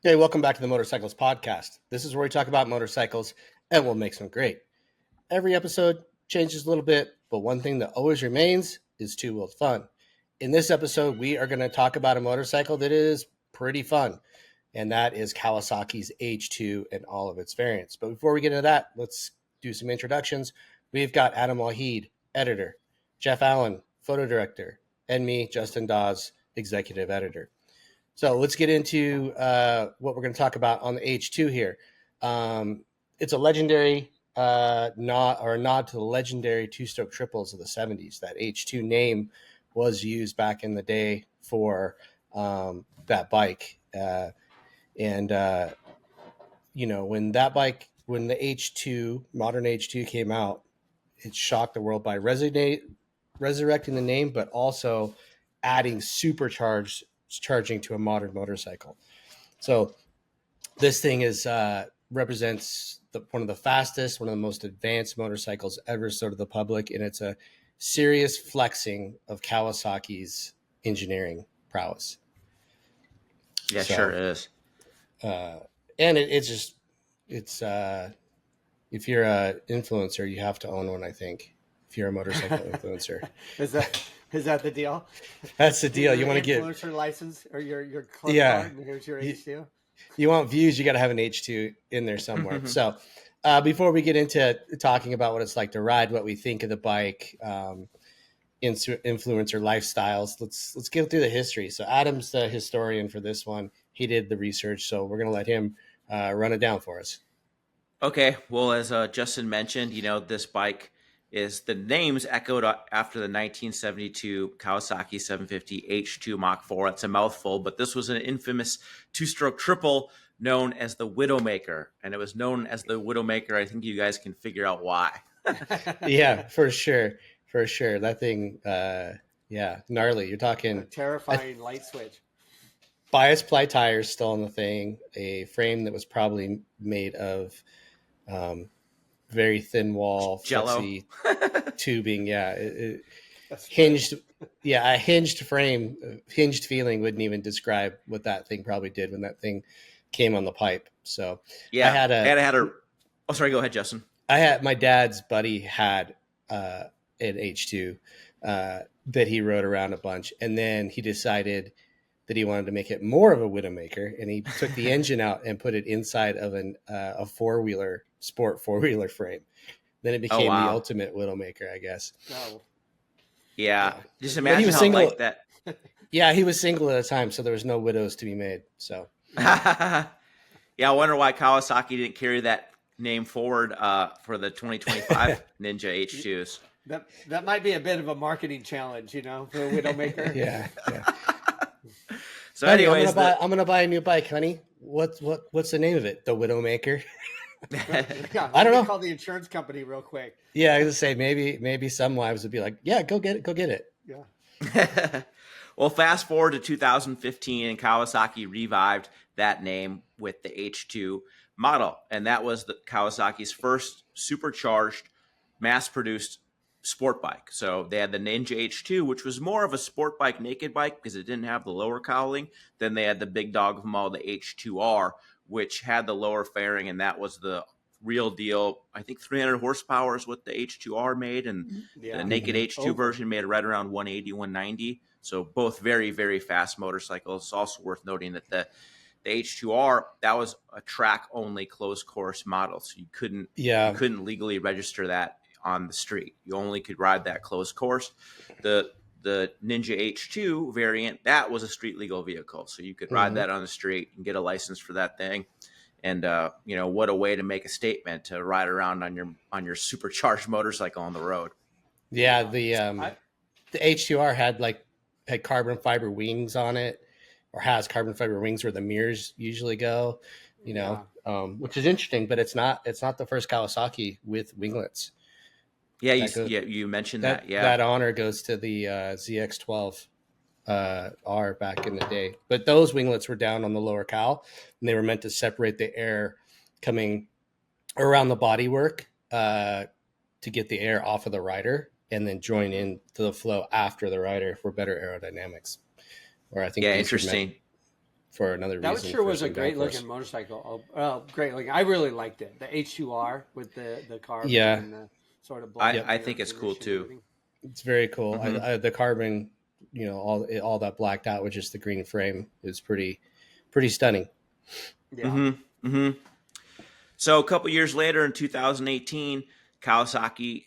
Hey, welcome back to the Motorcyclist Podcast. This is where we talk about motorcycles and what makes them great. Every episode changes a little bit, but one thing that always remains is two-wheeled fun. In this episode, we are going to talk about a motorcycle that is pretty fun, and that is Kawasaki's H2 and all of its variants. But before we get into that, let's do some introductions. We've got Adam Wahid, editor, Jeff Allen, photo director, and me, Justin Dawes, executive editor. So let's get into what we're going to talk about on the H2 here. It's a legendary nod to the legendary two-stroke triples of the 70s. That H2 name was used back in the day for that bike. When the H2, modern H2 came out, it shocked the world by resurrecting the name, but also adding supercharging to a modern motorcycle. So this thing represents one of the fastest, one of the most advanced motorcycles ever sold to the public, and it's a serious flexing of Kawasaki's engineering prowess. Yeah, sure it is. And it's if you're an influencer, you have to own one, I think. If you're a motorcycle influencer. Is that the deal? That's the deal. You want to get influencer license or your club card, and here's your H2. You want views, you got to have an H2 in there somewhere. So before we get into talking about what it's like to ride, what we think of the bike, influencer lifestyles, let's get through the history. So Adam's the historian for this one. He did the research, so we're going to let him run it down for us. Okay. Well, as Justin mentioned, this bike the name's echoed after the 1972 Kawasaki 750 H2 Mach 4. It's a mouthful, but this was an infamous two-stroke triple known as the Widowmaker. And it was known as the Widowmaker. I think you guys can figure out why. Yeah, for sure. For sure. That thing, gnarly. You're talking... A terrifying light switch. Bias ply tires still on the thing. A frame that was probably made of... very thin wall, Jello tubing. Yeah. Hinged. Yeah. A hinged frame, hinged feeling wouldn't even describe what that thing probably did when that thing came on the pipe. So yeah, oh, sorry. Go ahead, Justin. My dad's buddy had an H2 that he rode around a bunch. And then he decided that he wanted to make it more of a Widowmaker, and he took the engine out and put it inside of a sport four-wheeler frame. Then it became the ultimate Widowmaker, I guess. Oh. Yeah. Just imagine how like that. Yeah, he was single at the time, so there was no widows to be made. So yeah, I wonder why Kawasaki didn't carry that name forward for the 2025 Ninja H2s. That might be a bit of a marketing challenge, for a Widowmaker. Yeah. So, honey, anyways, I'm gonna buy a new bike, honey. What's the name of it? The Widowmaker. Yeah, I don't know. Call the insurance company real quick. Yeah, I was gonna say maybe some wives would be like, yeah, go get it. Yeah. Well, fast forward to 2015, and Kawasaki revived that name with the H2 model, and that was Kawasaki's first supercharged, mass-produced sport bike. So they had the Ninja H2, which was more of a sport bike, naked bike, because it didn't have the lower cowling. Then they had the big dog of them all, the H2R, which had the lower fairing, and that was the real deal. I think 300 horsepower is what the H2R made, and the naked H2 version made right around 180, 190. So both very, very fast motorcycles. It's also worth noting that the H2R, that was a track-only closed course model, so you couldn't legally register that on the street. You only could ride that closed course. The Ninja H2 variant, that was a street legal vehicle, so you could ride that on the street and get a license for that thing. And what a way to make a statement, to ride around on your supercharged motorcycle on the road. Yeah, the H2R had carbon fiber wings on it, or has carbon fiber wings where the mirrors usually go. Which is interesting, but it's not the first Kawasaki with winglets. Yeah, you mentioned that. Yeah, that honor goes to the ZX12 R back in the day. But those winglets were down on the lower cowl, and they were meant to separate the air coming around the bodywork to get the air off of the rider, and then join in to the flow after the rider for better aerodynamics. Or I think interesting. for another reason. That sure for was a some great downforce. looking motorcycle. Oh, great looking. I really liked it. The H2R with the carb. Yeah. And the sort of I think it's cool finish and too. everything. It's very cool. Mhm. The carbon, all that blacked out with just the green frame is pretty stunning. Yeah. Mm-hmm. Mm-hmm. So a couple years later, in 2018, Kawasaki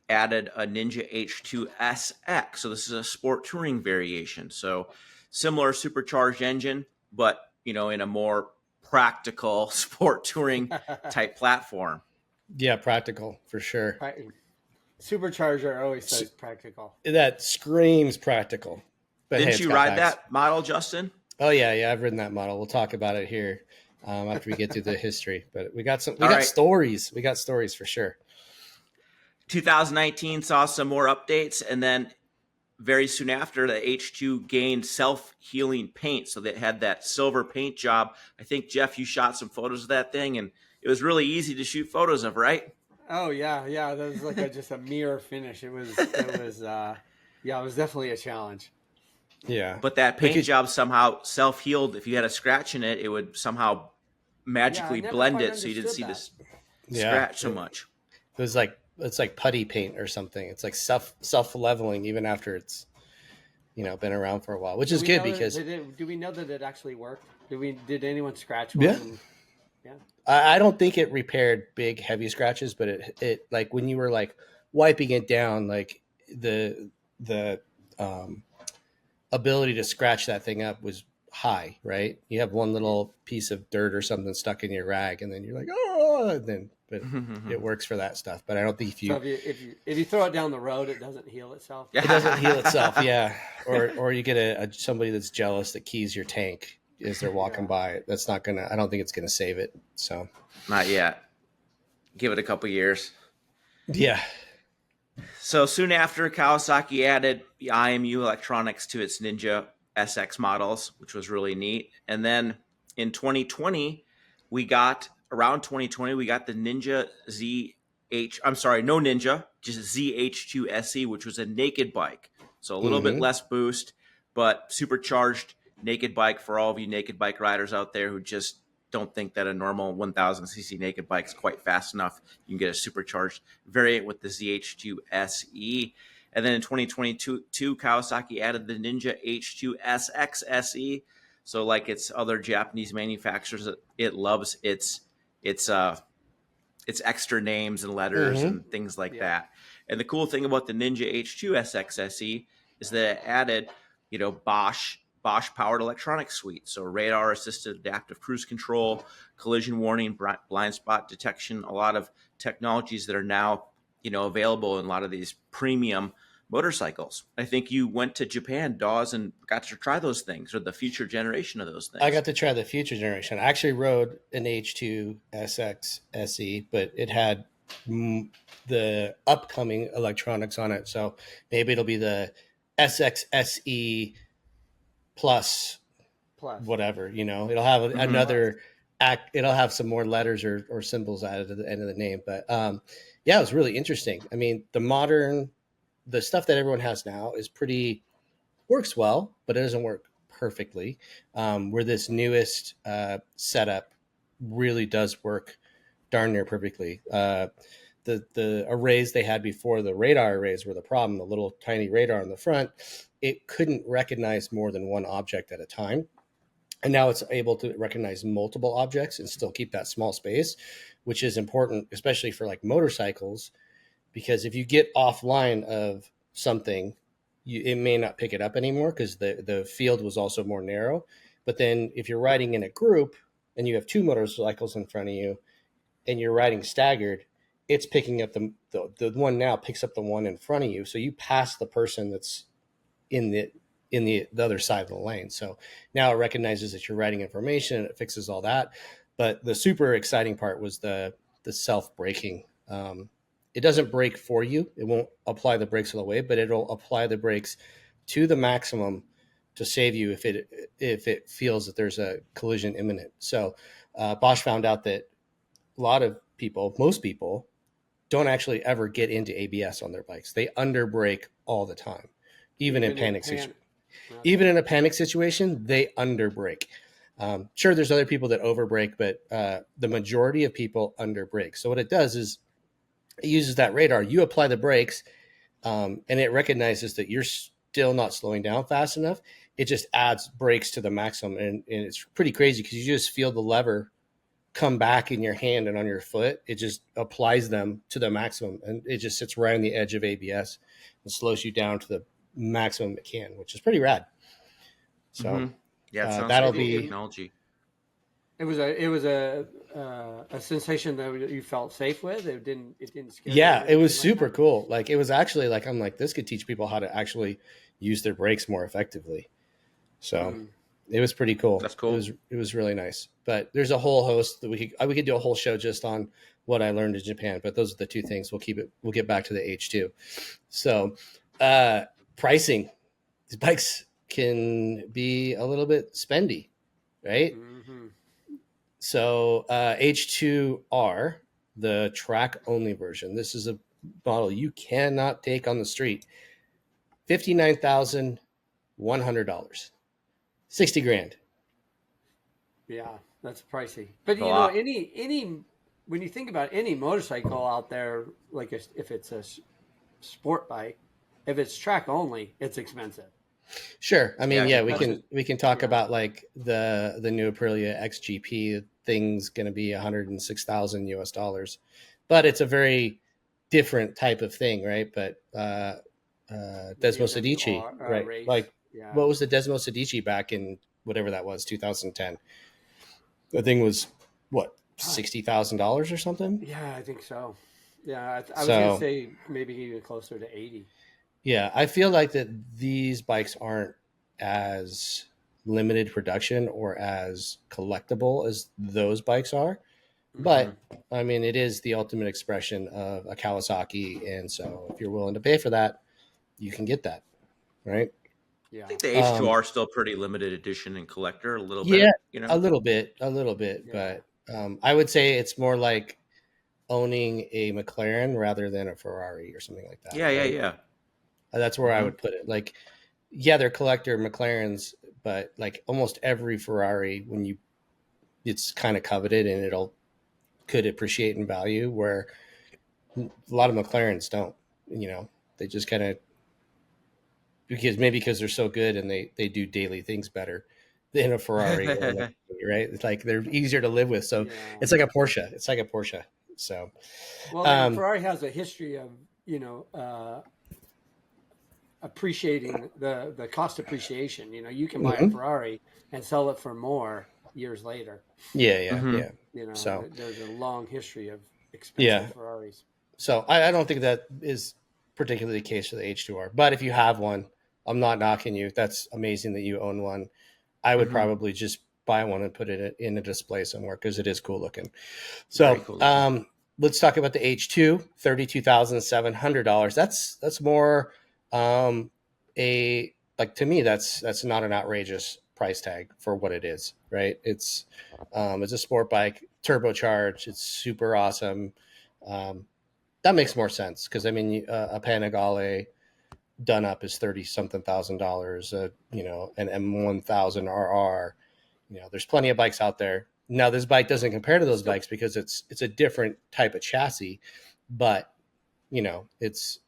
added a Ninja H2 SX. So this is a sport touring variation. So similar supercharged engine, but in a more practical sport touring type platform. Yeah, practical for sure. Supercharger always says practical. That screams practical. But Didn't it's you got ride backs. that model, Justin? Oh yeah, I've ridden that model. We'll talk about it here after we get through the history. But we got stories. We got stories for sure. 2019 saw some more updates, and then very soon after, the H2 gained self-healing paint. So they had that silver paint job. I think, Jeff, you shot some photos of that thing, and it was really easy to shoot photos of, right? Oh yeah. That was like just a mirror finish. It was definitely a challenge. Yeah. But that paint job somehow self-healed. If you had a scratch in it, it would somehow magically blend it so you didn't see this scratch so much. It's like putty paint or something. It's like self-leveling even after it's been around for a while, which is good because do we know that it actually worked? Did anyone scratch one? Yeah. I don't think it repaired big heavy scratches, but it like when you were like wiping it down, like the ability to scratch that thing up was high, right? You have one little piece of dirt or something stuck in your rag, and then you're like, oh, and then but it works for that stuff. But I don't think if you throw it down the road, it doesn't heal itself. It doesn't heal itself, yeah. Or you get somebody that's jealous that keys your tank as they're walking by. That's not gonna. I don't think it's gonna save it. So not yet. Give it a couple years. Yeah. So soon after, Kawasaki added the IMU electronics to its Ninja SX models, which was really neat. And then in 2020, we got the Ninja just ZH2 SE, which was a naked bike. So a little bit less boost, but supercharged naked bike for all of you naked bike riders out there who just don't think that a normal 1000cc naked bike is quite fast enough. You can get a supercharged variant with the ZH2 SE. And then in 2022, Kawasaki added the Ninja H2 SX SE. So like its other Japanese manufacturers, it loves its extra names and letters and things like that. And the cool thing about the Ninja H2 SX SE is that it added, Bosch powered electronic suite. So radar assisted adaptive cruise control, collision warning, blind spot detection, a lot of technologies that are now, available in a lot of these premium motorcycles. I think you went to Japan, Dawes, and got to try those things, or the future generation of those things. I got to try the future generation. I actually rode an H2 SX SE, but it had the upcoming electronics on it. So maybe it'll be the SX SE plus whatever, it'll have another act. It'll have some more letters or symbols added to the end of the name. But it was really interesting. I mean, the stuff that everyone has now works well, but it doesn't work perfectly. Where this newest setup really does work darn near perfectly. The arrays they had before, the radar arrays, were the problem. The little tiny radar on the front, it couldn't recognize more than one object at a time. And now it's able to recognize multiple objects and still keep that small space, which is important, especially for like motorcycles, because if you get offline of something, it may not pick it up anymore because the field was also more narrow. But then if you're riding in a group and you have two motorcycles in front of you and you're riding staggered, it's picking up the one now picks up the one in front of you. So you pass the person that's in the other side of the lane. So now it recognizes that you're writing information and it fixes all that. But the super exciting part was the self-braking. It doesn't brake for you. It won't apply the brakes all the way, but it'll apply the brakes to the maximum to save you if it feels that there's a collision imminent. So Bosch found out that most people don't actually ever get into ABS on their bikes. They underbrake all the time, even in a panic situation, they underbrake. Sure, there's other people that overbrake, but the majority of people underbrake. So what it does is it uses that radar. You apply the brakes, and it recognizes that you're still not slowing down fast enough. It just adds brakes to the maximum, and it's pretty crazy because you just feel the lever come back in your hand and on your foot. It just applies them to the maximum, and it just sits right on the edge of ABS and slows you down to the maximum it can, which is pretty rad. So yeah, it sounds that'll like cool be technology. It was a sensation that you felt safe with. It didn't scare you yeah, or it was anything like super that? cool. Like it was actually like, I'm like, this could teach people how to actually use their brakes more effectively. So it was pretty cool. That's cool. It was really nice. But there's a whole host that we could do a whole show just on what I learned in Japan. But those are the two things. We'll get back to the H2. So pricing, these bikes can be a little bit spendy, right? Mm-hmm. So H2R, the track only version. This is a model you cannot take on the street. $59,100, 60 grand. Yeah, that's pricey. But A you know, lot. any when you think about any motorcycle out there, like if it's a sport bike, if it's track only, it's expensive. Sure. I mean, Yeah, yeah, we can talk yeah. about like the new Aprilia XGP thing's going to be 106,000 US dollars, but it's a very different type of thing, right? But Desmo Sedici, right? Race. Like, Yeah. what was the Desmo Sedici back in whatever that was, 2010? The thing was what, $60,000 or something? Yeah, I think so. Yeah, I was So- gonna say maybe even closer to 80. Yeah, I feel like that these bikes aren't as limited production or as collectible as those bikes are. But I mean, it is the ultimate expression of a Kawasaki. And so if you're willing to pay for that, you can get that. Right. Yeah. I think the H2R is still pretty limited edition and collector a little Yeah, bit, you know. a little bit. Yeah. But I would say it's more like owning a McLaren rather than a Ferrari or something like that. Yeah, right? yeah. That's where I would put it. Like, yeah, they're collector McLarens, but like almost every Ferrari, it's kind of coveted and could appreciate in value, where a lot of McLarens don't. You know, they just kind of because they're so good and they do daily things better than a Ferrari, or a Lamborghini, right? It's like they're easier to live with. So Yeah. it's like a Porsche. It's like a Porsche. So Well, and Ferrari has a history of, you know, appreciating the cost appreciation. You know, you can buy a Ferrari and sell it for more years later. yeah. You know, So- there's a long history of expensive Ferraris. So I don't think that is particularly the case for the H2R. But if you have one, I'm not knocking you. That's amazing that you own one. I would probably just buy one and put it in a display somewhere because it is cool looking. So Very cool looking. let's talk about the H2, $32,700. That's more to me that's not an outrageous price tag for what it is, right? It's a sport bike, turbocharged. It's super awesome. That makes more sense because I mean a Panigale done up is $30-something thousand. You know, an M1000 RR. You know, there's plenty of bikes out there. Now this bike doesn't compare to those bikes because it's a different type of chassis, but you know it's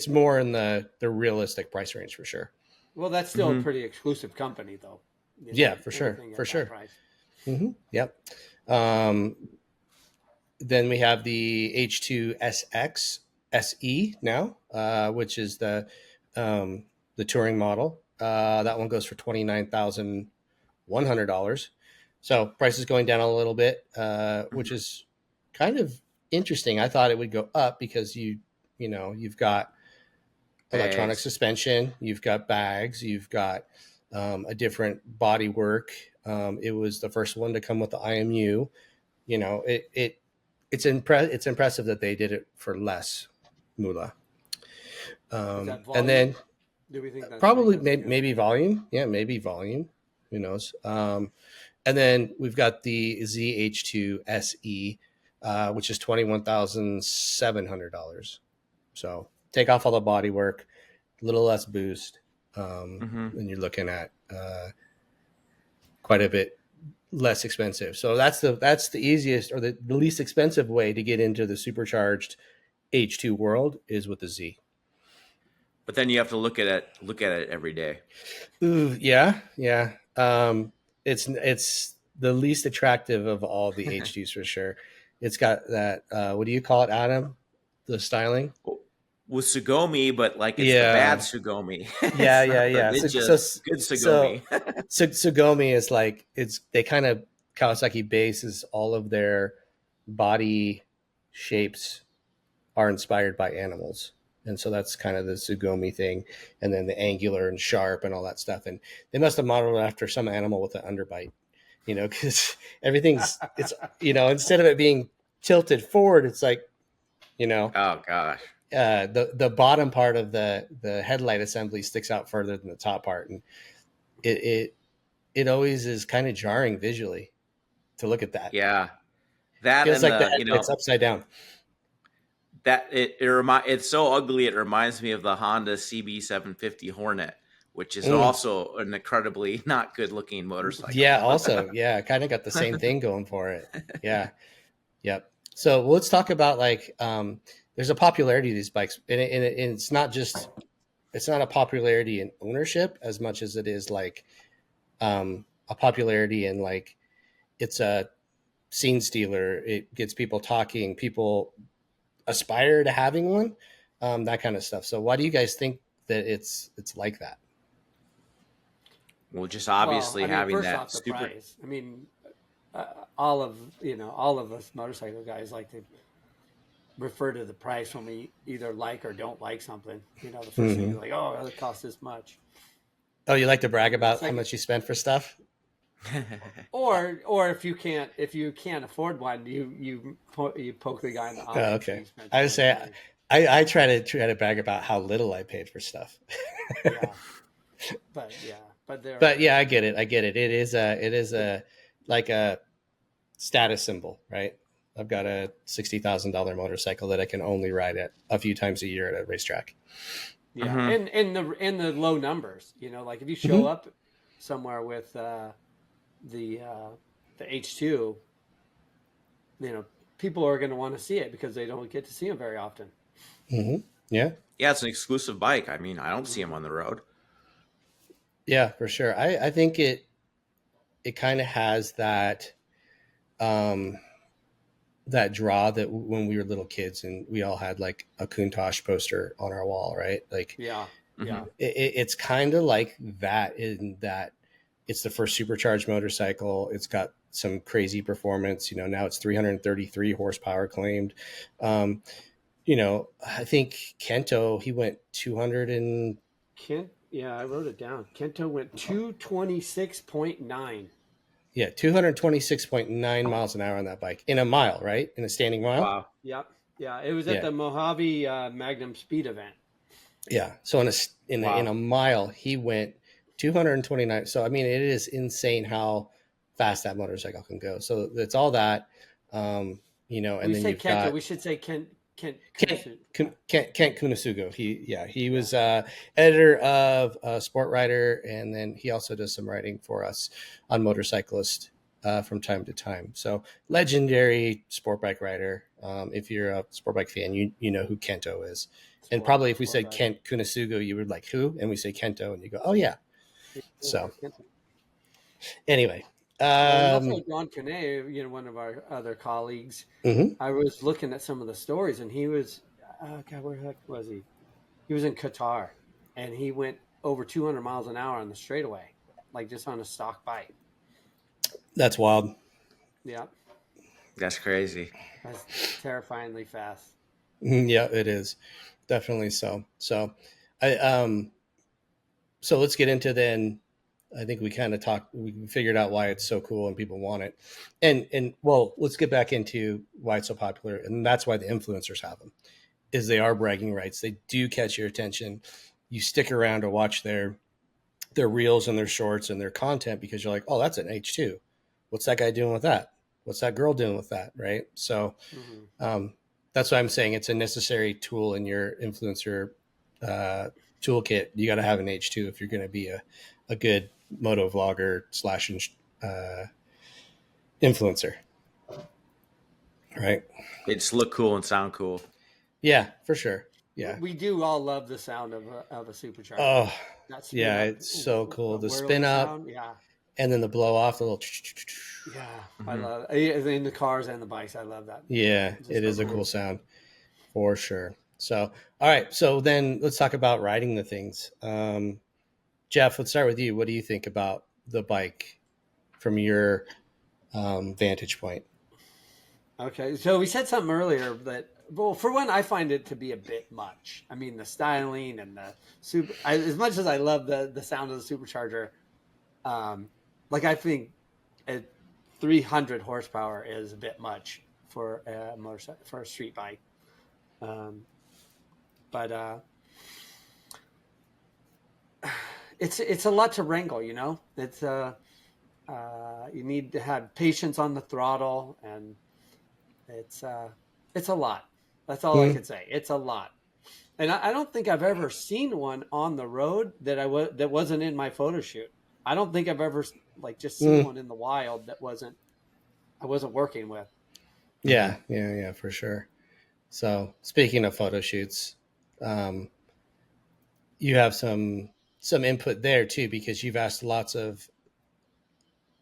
more in the realistic price range for sure. Well, that's still a pretty exclusive company, though. You know, Yeah, for sure, anything at for that sure. price. Yep. Then we have the H2 SX SE now, which is the touring model. That one goes for $29,100. So price is going down a little bit, which is kind of interesting. I thought it would go up because you've got electronic suspension, you've got bags, you've got a different body work. It was the first one to come with the IMU. You know, it's impressive that they did it for less moolah. Is that And then Do we think that's probably because- maybe volume. Yeah, maybe volume. Who knows? And then we've got the ZH2 SE, which is $21,700. So take off all the body work, a little less boost, and you're looking at quite a bit less expensive. So that's the easiest or the least expensive way to get into the supercharged H2 world is with the Z. But then you have to look at it every day. Ooh, yeah. It's the least attractive of all the H2s for sure. It's got that what do you call it, Adam? The styling? With Sugomi, but like it's the bad Sugomi. Yeah. Good Sugomi. So Sugomi is like they kind of Kawasaki bases all of their body shapes are inspired by animals. And so that's kind of the Sugomi thing. And then the angular and sharp and all that stuff. And they must have modeled it after some animal with an underbite, because everything's, it's, instead of it being tilted forward, it's like, oh gosh. The bottom part of the headlight assembly sticks out further than the top part. And it always is kind of jarring visually to look at that. Yeah. That feels like it's upside down. That it's so ugly. It reminds me of the Honda CB750 Hornet, which is also an incredibly not good looking motorcycle. Yeah. Also, kind of got the same thing going for it. Yeah. Yep. So let's talk about there's a popularity of these bikes, and it's not a popularity in ownership as much as it is a popularity in it's a scene stealer. It gets people talking. People aspire to having one, that kind of stuff. So why do you guys think that it's like that? Well, just obviously having first that off, the price. I mean, all of us motorcycle guys like to refer to the price when we either like or don't like something. The first thing you're like, oh, it costs this much. Oh, you like to brag about how much you spend for stuff? or if you can't afford one, you poke the guy in the eye. Oh, okay. I would say I try to brag about how little I paid for stuff. But I get it. It is a like a status symbol, right? I've got a $60,000 motorcycle that I can only ride at a few times a year at a racetrack. Yeah, and the low numbers. Like if you show up somewhere with the H2, people are going to want to see it because they don't get to see them very often. Yeah, it's an exclusive bike. I mean, I don't see them on the road. Yeah, for sure. I think it kind of has that that draw that when we were little kids and we all had like a Countach poster on our wall, right? It's kind of like that in that it's the first supercharged motorcycle. It's got some crazy performance. Now it's 333 horsepower claimed. I think Kento, he went 200 and... Yeah, I wrote it down. Kento went 226.9. Yeah, 226.9 miles an hour on that bike in a mile, right? In a standing mile. Wow. Yep. Yeah, it was at the Mojave Magnum Speed event. Yeah. So in a mile, he went 229. So I mean, it is insane how fast that motorcycle can go. So it's all that, and then you've got. We should say Kent Kunisugo. He was editor of Sport Rider, and then he also does some writing for us on Motorcyclist from time to time. So legendary sport bike rider. If you're a sport bike fan, you know who Kento is. And probably if we said Kent Kunisugo, you would like who? And we say Kento, and you go, oh yeah. So anyway. Also John Canet, one of our other colleagues, I was looking at some of the stories, and he was, where the heck was he? He was in Qatar, and he went over 200 miles an hour on the straightaway, like just on a stock bike. That's wild. Yeah. That's crazy. That's terrifyingly fast. Yeah, it is. Definitely so. So so let's get into then. I think we figured out why it's so cool and people want it. And well, let's get back into why it's so popular. And that's why the influencers have them, is they are bragging rights. They do catch your attention. You stick around to watch their reels and their shorts and their content because you're like, oh, that's an H2. What's that guy doing with that? What's that girl doing with that? Right. So that's why I'm saying it's a necessary tool in your influencer toolkit. You got to have an H2 if you're going to be a good moto vlogger influencer. Right. They just look cool and sound cool. Yeah, for sure. Yeah. We do all love the sound of a supercharger. Oh, That's yeah, it's so cool. The spin up, sound, yeah, and then the blow off, the little. yeah. I love it. In the cars and the bikes. I love that. Yeah, it is a cool sound for sure. So, all right. So then let's talk about riding the things. Jeff, let's start with you. What do you think about the bike from your vantage point? Okay, so we said something earlier that, well, for one, I find it to be a bit much. I mean, the styling and the as much as I love the sound of the supercharger, like I think at 300 horsepower is a bit much for a motorcycle, for a street bike. But it's a lot to wrangle, you know. It's you need to have patience on the throttle, and it's a lot. That's all I can say. It's a lot, and I don't think I've ever seen one on the road that wasn't in my photo shoot. I don't think I've ever just seen one in the wild that I wasn't working with. Yeah, for sure. So speaking of photo shoots, you have some input there too, because you've asked lots of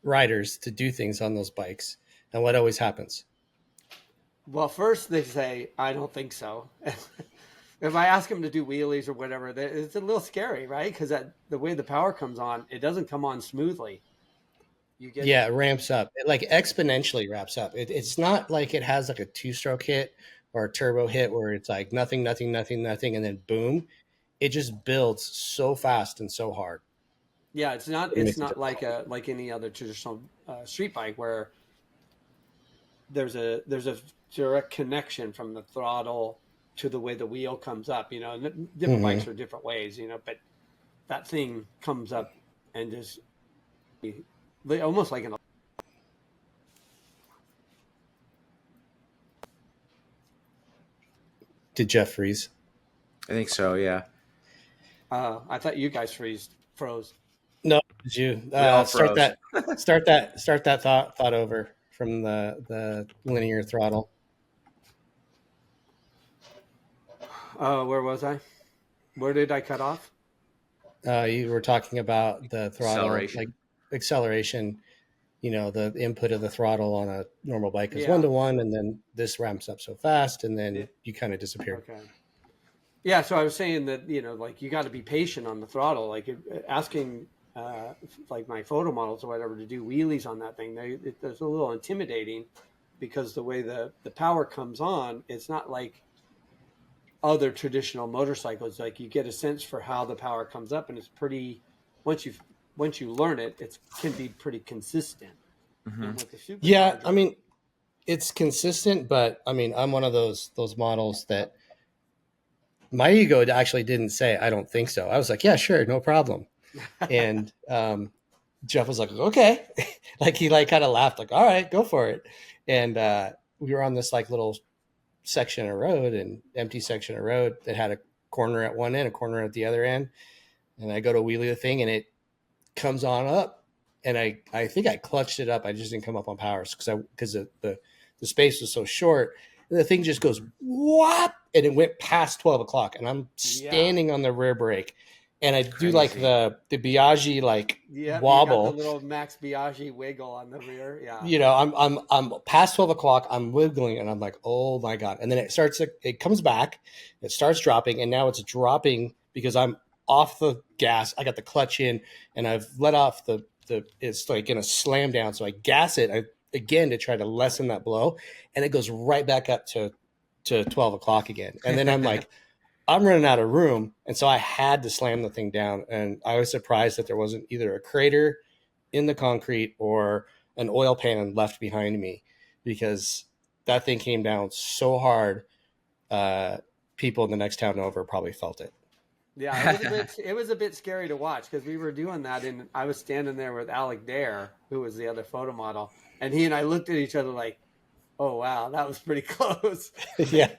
riders to do things on those bikes, and what always happens? Well, first they say, I don't think so. If I ask them to do wheelies or whatever, it's a little scary, right? Because the way the power comes on, it doesn't come on smoothly. It ramps up. It like exponentially ramps up. It's not like it has like a two-stroke hit or a turbo hit where it's like nothing, and then boom. It just builds so fast and so hard. Yeah, it's not like any other traditional street bike where there's a direct connection from the throttle to the way the wheel comes up. You know, and different bikes are different ways. You know, but that thing comes up and just almost like an. Did Jeff freeze? I think so. Yeah. I thought you guys froze. No, did you start that thought over from the linear throttle? Where was I? Where did I cut off? You were talking about the throttle, acceleration. You know, the input of the throttle on a normal bike is 1-to-1, and then this ramps up so fast, and then you kind of disappeared. Okay. Yeah, so I was saying that, you know, like you got to be patient on the throttle. Like asking like my photo models or whatever to do wheelies on that thing, it's a little intimidating because the way the power comes on, it's not like other traditional motorcycles. Like you get a sense for how the power comes up, and it's pretty, once you learn it, it can be pretty consistent. Yeah, I mean, it's consistent, but I mean, I'm one of those models that my ego actually didn't say, I don't think so. I was like, yeah, sure, no problem. And Jeff was like, okay. Like he kind of laughed, like, all right, go for it. And we were on this like little section of road, an empty section of road that had a corner at one end, a corner at the other end. And I go to wheelie the thing, and it comes on up. And I think I clutched it up. I just didn't come up on powers because the space was so short. And the thing just goes, what? And it went past 12 o'clock. And I'm standing on the rear brake. And I do like the Biaggi wobble. You got the little Max Biaggi wiggle on the rear. Yeah. You know, I'm past 12 o'clock. I'm wiggling, and I'm like, oh my God. And then it comes back. It starts dropping. And now it's dropping because I'm off the gas. I got the clutch in, and I've let off it's like going to slam down. So I gas it again to try to lessen that blow. And it goes right back up to 12 o'clock again. And then I'm like, I'm running out of room. And so I had to slam the thing down. And I was surprised that there wasn't either a crater in the concrete or an oil pan left behind me, because that thing came down so hard. People in the next town over probably felt it. Yeah, it was a bit scary to watch because we were doing that, and I was standing there with Alec Dare, who was the other photo model, and he and I looked at each other like, oh wow, that was pretty close. Yeah.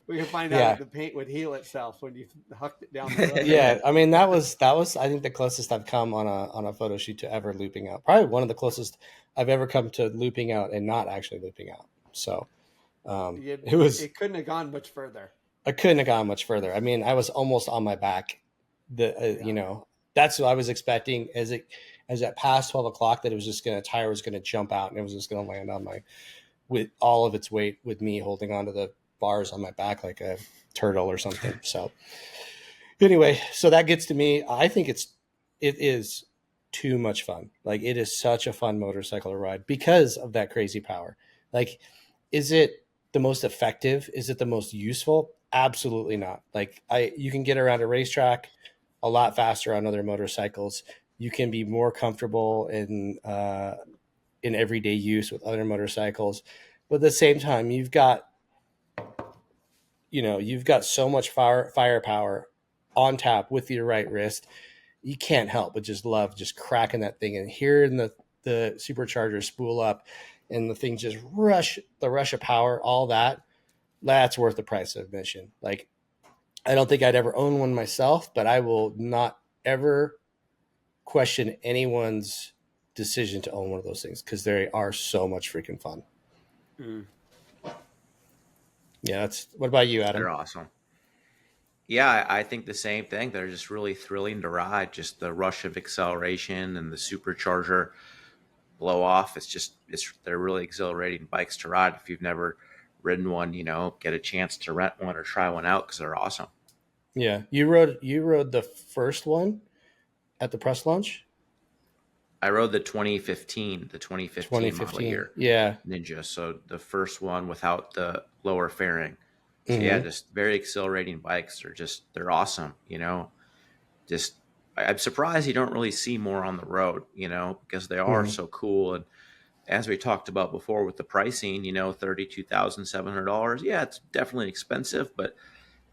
We can find out if the paint would heal itself when you hucked it down the road. Yeah, I mean that was I think the closest I've come on a photo shoot to ever looping out. Probably one of the closest I've ever come to looping out and not actually looping out. So it couldn't have gone much further. I couldn't have gone much further. I mean, I was almost on my back. You know, that's what I was expecting as that past 12 o'clock that it was just tire was gonna jump out and it was just gonna land on with all of its weight with me holding onto the bars on my back like a turtle or something. So anyway, so that gets to me. I think it is too much fun. Like it is such a fun motorcycle to ride because of that crazy power. Like, is it the most effective? Is it the most useful? Absolutely not. Like you can get around a racetrack a lot faster on other motorcycles. You can be more comfortable in everyday use with other motorcycles. But at the same time, you've got so much firepower on tap with your right wrist. You can't help but just love just cracking that thing and hearing the supercharger spool up and the thing just rush of power, all that's worth the price of admission. Like, I don't think I'd ever own one myself, but I will not ever question anyone's decision to own one of those things because they are so much freaking fun. Mm. Yeah, what about you, Adam? They're awesome. Yeah, I think the same thing. They're just really thrilling to ride. Just the rush of acceleration and the supercharger blow off. They're really exhilarating bikes to ride. If you've never ridden one, get a chance to rent one or try one out because they're awesome. Yeah, you rode the first one at the press launch. I rode the 2015 model year. Yeah, Ninja. So the first one without the lower fairing. So yeah, just very exhilarating bikes. They're awesome. I'm surprised you don't really see more on the road, because they are so cool. And as we talked about before with the pricing, $32,700. Yeah, it's definitely expensive, but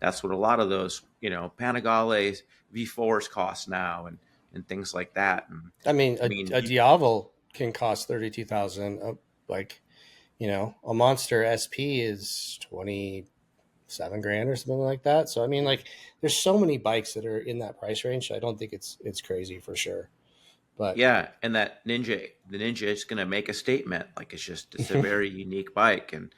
that's what a lot of those, Panigale V4s cost now and things like that. And I mean, a Diavel can cost $32,000. A Monster SP is $27,000 or something like that. So I mean, like, there's so many bikes that are in that price range. I don't think it's crazy for sure. But yeah, and the Ninja is going to make a statement. Like, it's a very unique bike, and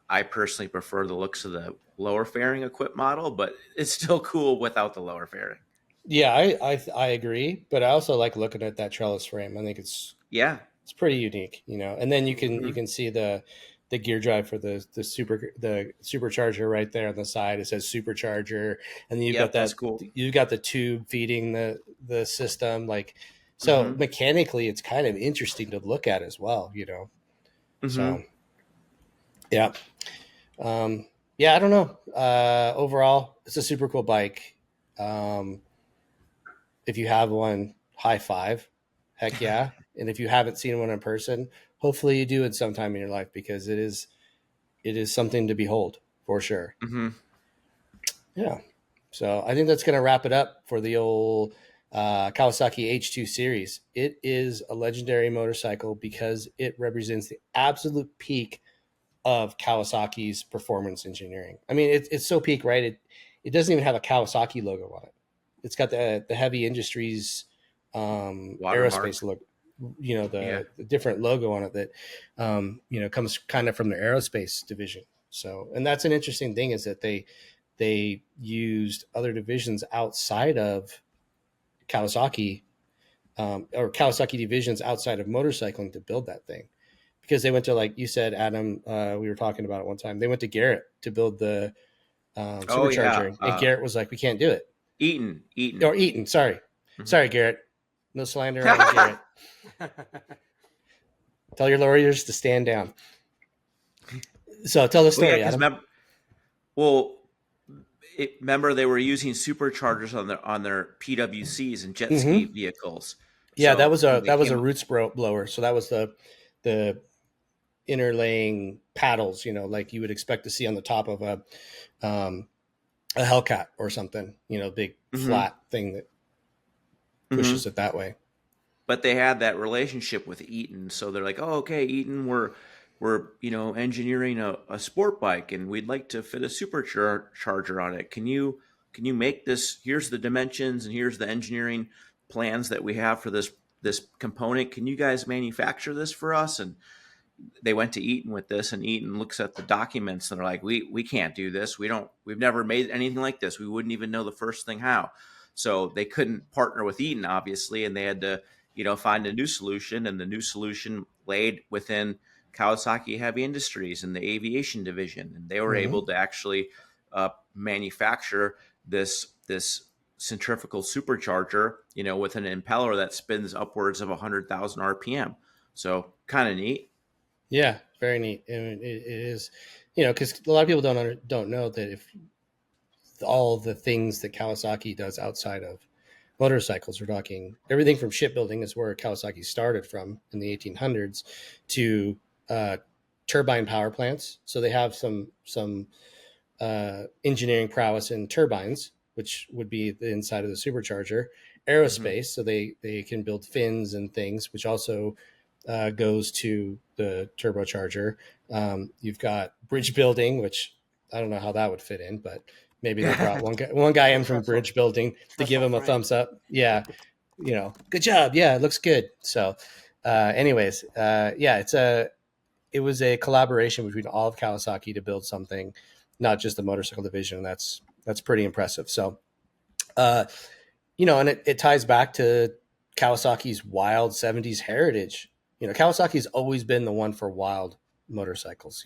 I personally prefer the looks of the lower fairing equipped model, but it's still cool without the lower fairing. Yeah, I agree, but I also like looking at that trellis frame. I think it's pretty unique, And then you can see the gear drive for the supercharger right there on the side. It says supercharger, and then you've got that. That's cool. You've got the tube feeding the system, like, so mechanically, it's kind of interesting to look at as well, So yeah, I don't know. Overall, it's a super cool bike. If you have one, high five, heck yeah. And if you haven't seen one in person, hopefully you do it sometime in your life, because it is something to behold for sure. Yeah. So I think that's going to wrap it up for the old Kawasaki H2 series. It is a legendary motorcycle because it represents the absolute peak of Kawasaki's performance engineering. I mean, it's so peak, right? It doesn't even have a Kawasaki logo on it. It's got the Heavy Industries aerospace look, the different logo on it that, comes kind of from the aerospace division. So, and that's an interesting thing, is that they used other divisions outside of Kawasaki, or Kawasaki divisions outside of motorcycling to build that thing, because they went to, like you said, Adam, we were talking about it one time. They went to Garrett to build the supercharger, and Garrett was like, "We can't do it." Eaton. Sorry, sorry, Garrett. No slander on Garrett. Tell your lawyers to stand down. So tell the story, Adam. Remember they were using superchargers on their PWCs and jet ski vehicles. Yeah, so that was a roots blower. So that was the interlaying paddles, like you would expect to see on the top of a Hellcat or something, big flat thing that pushes it that way. But they had that relationship with Eaton, so they're like, "Oh, okay, Eaton, we're we're engineering a sport bike, and we'd like to fit a supercharger on it. Can you make this? Here's the dimensions, and here's the engineering plans that we have for this component. Can you guys manufacture this for us? And they went to Eaton with this, and Eaton looks at the documents and they're like, we can't do this. We've never made anything like this. We wouldn't even know the first thing how. So they couldn't partner with Eaton, obviously, and they had to, find a new solution, and the new solution laid within Kawasaki Heavy Industries and the aviation division. And they were able to actually manufacture this centrifugal supercharger, with an impeller that spins upwards of 100,000 RPM. So kind of neat. Yeah, very neat. And it is, because a lot of people don't know that if all the things that Kawasaki does outside of motorcycles, we're talking everything from shipbuilding is where Kawasaki started from in the 1800s to turbine power plants. So they have some engineering prowess in turbines, which would be the inside of the supercharger. Aerospace, so they can build fins and things, which also goes to the turbocharger. You've got bridge building, which I don't know how that would fit in, but maybe they brought one guy in from bridge building to give him a thumbs up. Yeah, good job. Yeah, it looks good. So, anyways, it was a collaboration between all of Kawasaki to build something, not just the motorcycle division. That's pretty impressive. So, and it ties back to Kawasaki's wild 70s heritage. Kawasaki's always been the one for wild motorcycles.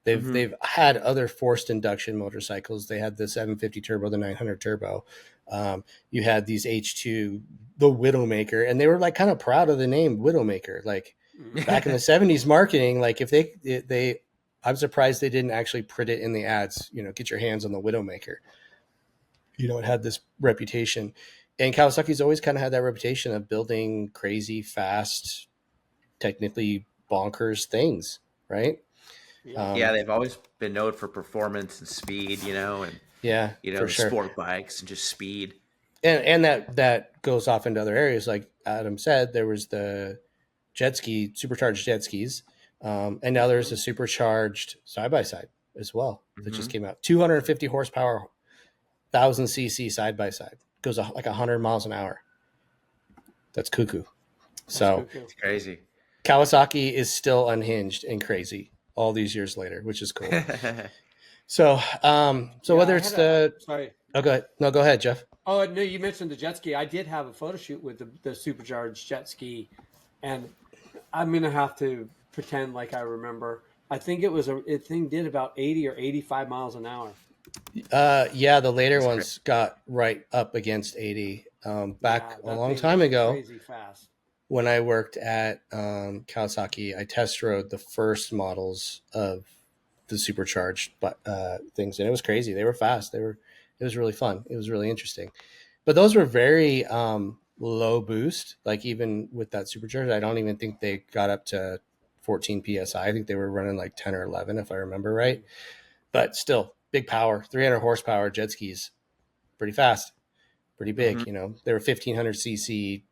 They've had other forced induction motorcycles. They had the 750 turbo, the 900 turbo. You had these H2, the Widowmaker, and they were like kind of proud of the name Widowmaker. Like back in the 70s marketing, like if they I'm surprised they didn't actually print it in the ads, get your hands on the Widowmaker. It had this reputation. And Kawasaki's always kind of had that reputation of building crazy, fast, technically bonkers things, right? They've always been known for performance and speed, and for sure. Sport bikes and just speed. And that goes off into other areas. Like Adam said, there was the jet ski, supercharged jet skis, and now there's a supercharged side-by-side as well that just came out. 250 horsepower, 1,000 cc side-by-side. Goes like 100 miles an hour. That's cuckoo. So it's crazy. Kawasaki is still unhinged and crazy all these years later, which is cool. So whether it's sorry. Oh, go ahead. No, go ahead, Jeff. Oh, no, you mentioned the jet ski. I did have a photo shoot with the supercharged jet ski, and I'm going to have to pretend like I remember. I think it thing did about 80 or 85 miles an hour. The later ones got right up against 80. Back a long time ago, crazy fast. When I worked at Kawasaki, I test rode the first models of the supercharged things, and it was crazy. They were fast. It was really fun. It was really interesting. But those were very low boost. Like even with that supercharged, I don't even think they got up to 14 PSI. I think they were running like 10 or 11, if I remember right. But still, big power, 300 horsepower jet skis, pretty fast, pretty big. They were 1,500 cc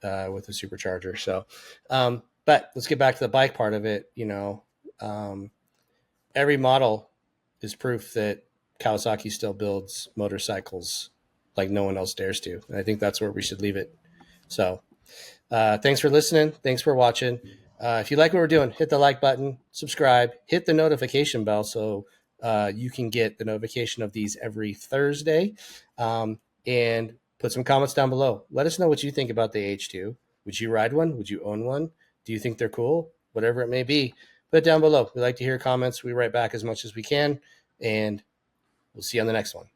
with a supercharger. So, but let's get back to the bike part of it. Every model is proof that Kawasaki still builds motorcycles like no one else dares to. And I think that's where we should leave it. So, thanks for listening. Thanks for watching. If you like what we're doing, hit the like button, subscribe, hit the notification bell so you can get the notification of these every Thursday. And put some comments down below. Let us know what you think about the H2. Would you ride one? Would you own one? Do you think they're cool? Whatever it may be, put it down below. We like to hear comments. We write back as much as we can. And we'll see you on the next one.